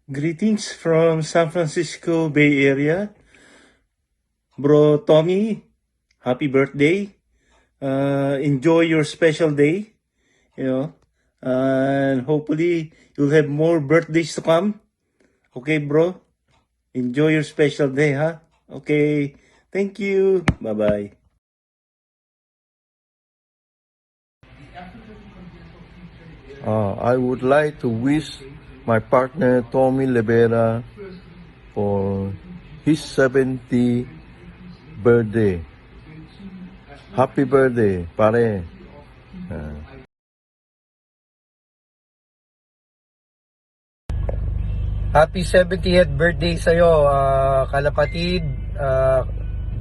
Greetings from San Francisco Bay Area. Bro Tommy, happy birthday. Enjoy your special day, and hopefully you'll have more birthdays to come. Okay, bro? Enjoy your special day, huh? Okay. Thank you. Bye-bye. I would like to wish my partner Tommy Libera for his 70th birthday. Happy birthday, pare. Happy 70th birthday sa'yo, kalapatid,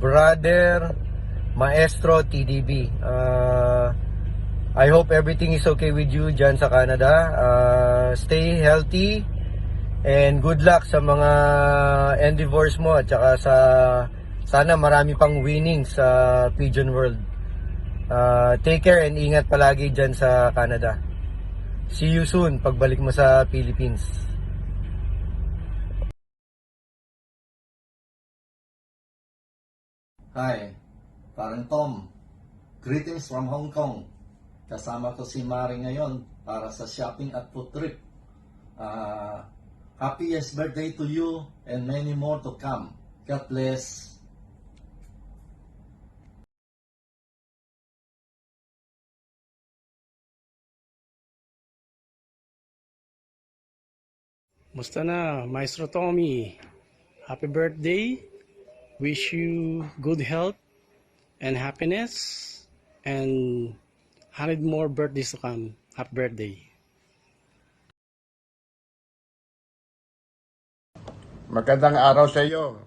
brother, maestro, TDB. I hope everything is okay with you dyan sa Canada. Stay healthy and good luck sa mga endeavors mo at saka sana marami pang winnings sa Pigeon World. Take care and ingat palagi dyan sa Canada. See you soon pagbalik mo sa Philippines. Hi, parang Tom. Greetings from Hong Kong. Kasama ko si Mari ngayon para sa shopping at food trip. Happiest birthday to you and many more to come. God bless. Musta na, Maestro Tommy? Happy birthday. Wish you good health and happiness and 100 more birthdays to come. Happy birthday. Magandang araw sa iyo,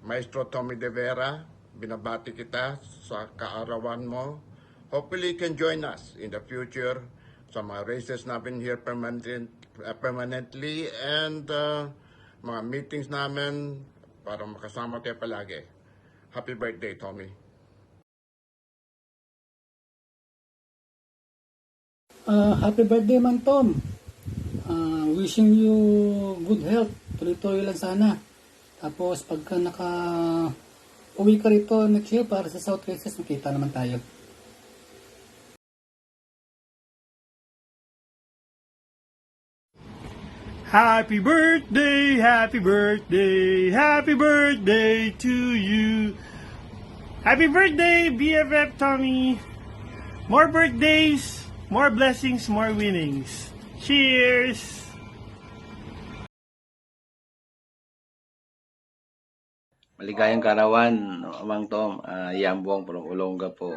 Maestro Tommy De Vera. Binabati kita sa kaarawan mo. Hopefully you can join us in the future sa mga races namin here permanently and mga meetings namin para makasama tayo palagi. Happy birthday, Tommy. Happy birthday man, Tom. Wishing you good health. Tuloy-tuloy lang sana. Tapos pagka uwi ka rito next year para sa South Races, makita naman tayo. Happy birthday, happy birthday, happy birthday to you. Happy birthday, BFF Tommy. More birthdays, more blessings, more winnings. Cheers! Maligayang karawan, Mang Tom, Yambong from Olonga po.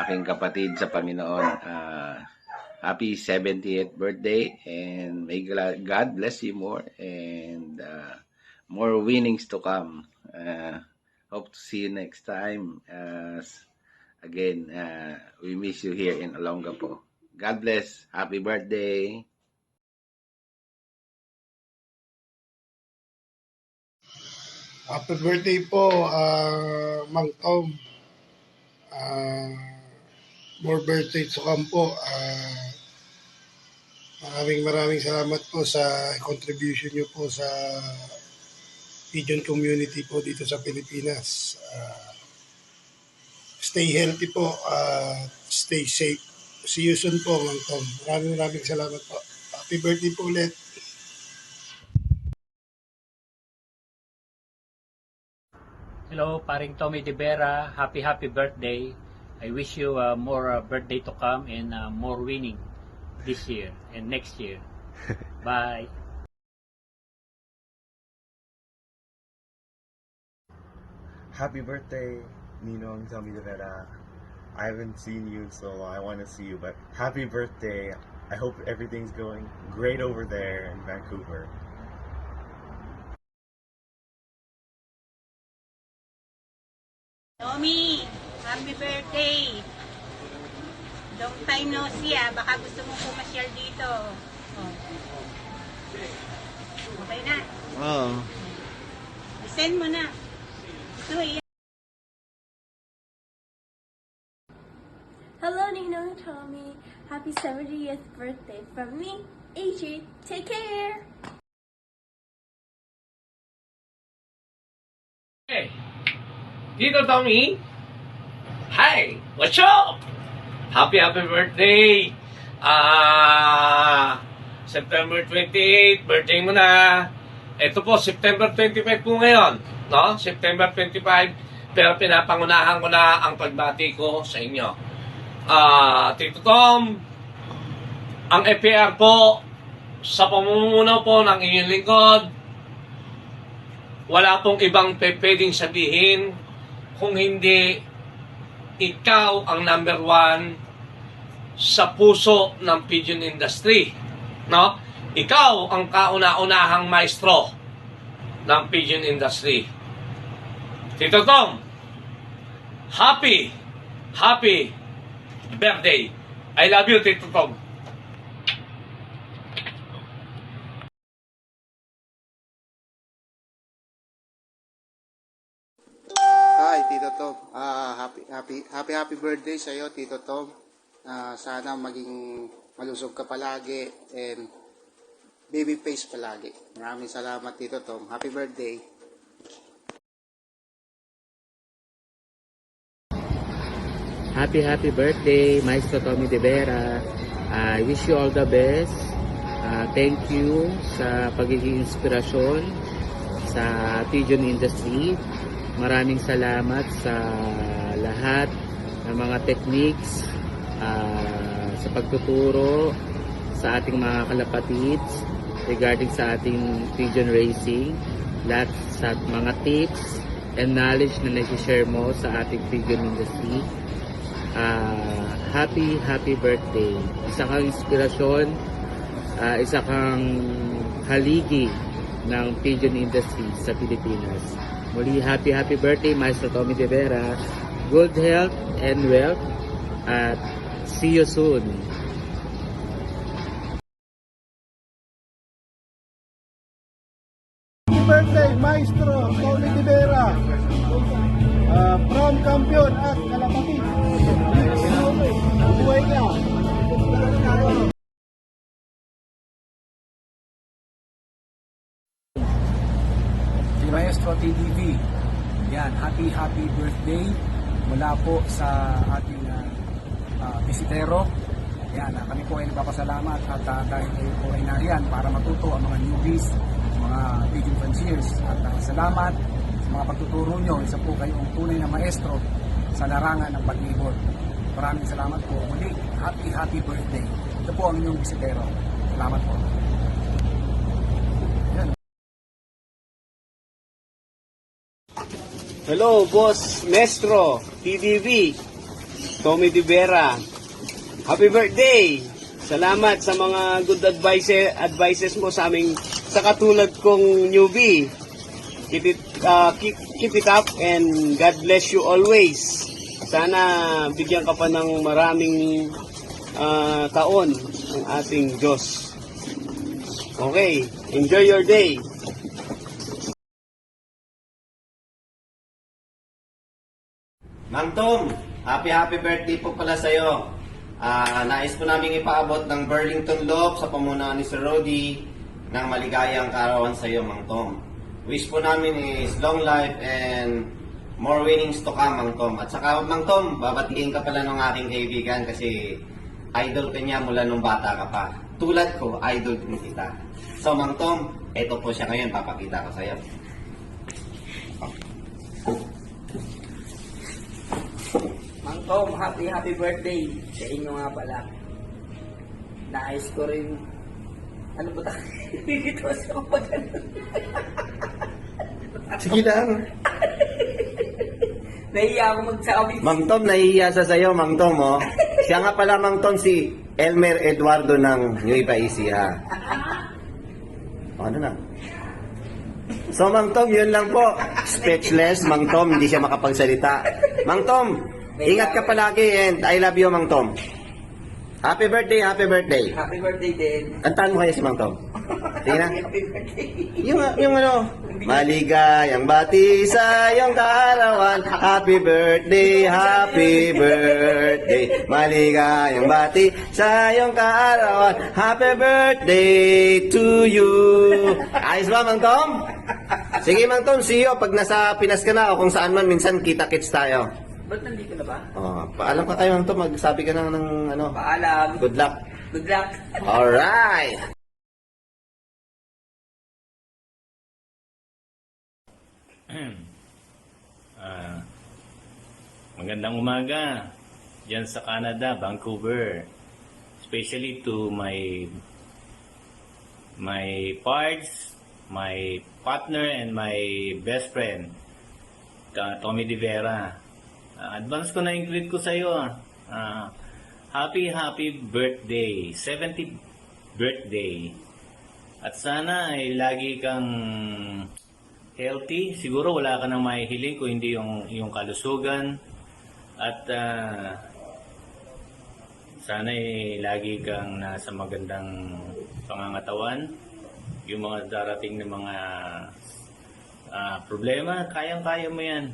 Aking kapatid sa Panginoon. Happy 70th birthday and may God bless you more and more winnings to come. Hope to see you next time. Again, we miss you here in Olonga po. God bless. Happy birthday. Happy birthday po, Mang Tom. More birthday to come po. Maraming salamat po sa contribution nyo po sa pigeon community po dito sa Pilipinas. Stay healthy po, stay safe. See you soon po, Mang Tom. Maraming salamat po. Happy birthday po ulit. Hello, paring Tommy De Vera. Happy birthday. I wish you more birthday to come and more winning this year and next year. Bye. Happy birthday, Ninong Tommy De Vera. I haven't seen you, so I want to see you, but happy birthday. I hope everything's going great over there in Vancouver. Tommy, happy birthday! Long time no see baka gusto mo pumasyal dito. Oh. Okay na? Oo. Send mo na. Ito, Hello, Ninong Mama Tommy. Happy 70th birthday from me, AJ. Take care. Hey, Tito Tommy. Hi, what's up? Happy birthday. September 28, birthday mo na. Ito po, September 25 po ngayon. No? September 25. Pero pinapangunahan ko na ang pagbati ko sa inyo. Tito Tom, ang FPR po, sa pamumuno po ng inyong lingkod, wala pong ibang pwedeng sabihin kung hindi ikaw ang number 1 sa puso ng pigeon industry. No? Ikaw ang kauna-unahang maestro ng pigeon industry. Tito Tom, happy birthday. I love you, Tito Tom. Hi, Tito Tom. Happy birthday sa iyo, Tito Tom. Sana maging malusog ka palagi and baby face palagi. Maraming salamat, Tito Tom. Happy birthday. Happy birthday, Maestro Tommy De Vera. I wish you all the best. Thank you sa pagiging inspirasyon sa pigeon industry. Maraming salamat sa lahat ng mga techniques, sa pagtuturo sa ating mga kalapatids regarding sa ating pigeon racing, lahat sa mga tips and knowledge na nag-share mo sa ating pigeon industry. Happy birthday. Isa kang inspirasyon, isa kang haligi ng pigeon industry sa Pilipinas. Muli, happy birthday, Maestro Tommy De Vera. Good health and wealth at see you soon. Happy birthday, Maestro Tommy De Vera. From Campion at Kalapati. Buhay ka. Si Maestro TDV. Yan, happy birthday mula po sa ating bisitero. Yan, kami po ay nagpapasalamat at dahil kayo po ay nariyan para matuto ang mga newbies, mga pigeon fanciers. At salamat sa mga pagtuturo nyo. Isa po kayong tunay na maestro sa larangan ng paglibot. Maraming salamat po. Muli, happy birthday. Ito po ang inyong bisitero. Salamat po. Yan. Hello, Boss Maestro, TDV, Tommy De Vera. Happy birthday! Salamat sa mga good advices mo sa aming, sa katulad kong newbie. Keep it up and God bless you always. Sana bigyan ka pa ng maraming taon ng ating Diyos. Okay, enjoy your day. Mang Tom, happy birthday po pala sa'yo. Nais po namin ipaabot ng Burlington Loob sa pamunuan ni Sir Rody ng maligayang kaarawan sa'yo, Mang Tom. Wish po namin is long life and more winnings to come, Mang Tom. At saka, Mang Tom, babatiin ka pala ng aking kaibigan kasi idol ka niya mula nung bata ka pa. Tulad ko, idol din kita. So, Mang Tom, eto po siya ngayon, papakita ko sa'yo. Mang Tom, happy birthday sa inyo nga pala. Nais ko rin, ano ba tayo? Dito sa pag-anon. Sige lang. Nahiya ako magsabi. Mang Tom, nahihiya sa sayo, Mang Tom, oh. Siya nga pala, Mang Tom, si Elmer Eduardo ng Nueva Ecija. Ano na? So, Mang Tom, yun lang po. Speechless, Mang Tom, hindi siya makapagsalita. Mang Tom, ingat ka palagi and I love you, Mang Tom. Happy birthday, happy birthday. Happy birthday din. Kantaan mo kaya si Mang Tom. Sige na. Happy birthday. Yung ano, maligayang bati sa iyong kaarawan. Happy birthday, happy birthday. Maligayang bati sa iyong kaarawan. Happy birthday to you. Ayos ba, Mang Tom? Sige, Mang Tom, see you. Pag nasa Pinas ka na o kung saan man, minsan kita-kits tayo. Ba't nandito na ba? Oh, paalam ka kayo, Mang Tom. Magsabi ka ng ano. Paalam. Good luck. Good luck. Alright. Magandang umaga dyan sa Canada, Vancouver. Especially to my parts, my partner and my best friend, Tommy De Vera. Advance ko na yung greet ko sa iyo. Happy birthday, 70th birthday. At sana ay lagi kang healthy. Siguro wala ka nang mahihiling kung hindi yung kalusugan. At sana ay lagi kang nasa magandang pangangatawan. Yung mga darating na mga problema, kayang-kaya mo yan.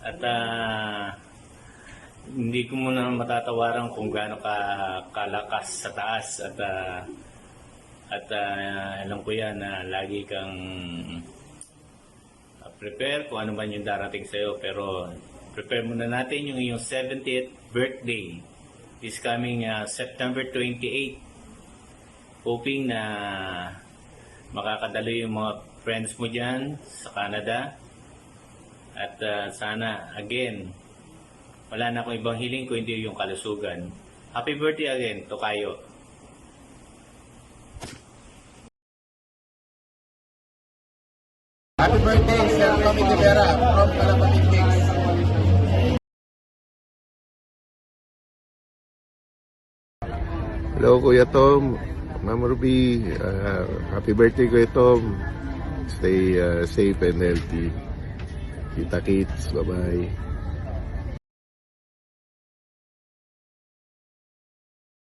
At hindi ko muna matatawaran kung gaano kalakas sa taas. At alam ko yan na lagi kang prepare kung ano man yung darating sa'yo. Pero prepare muna natin yung iyong 70th birthday this coming September 28. Hoping na makakadalo yung mga friends mo dyan sa Canada. At sana, again, wala na akong ibang hiling ko hindi yung kalusugan. Happy birthday again, Tokayo. Happy birthday, Sir Tommy De Vera from Calabating Kings. Hello, Kuya Tom. Ma'am Ruby, happy birthday, Kuya Tom. Stay safe and healthy. Kita kits, bye-bye.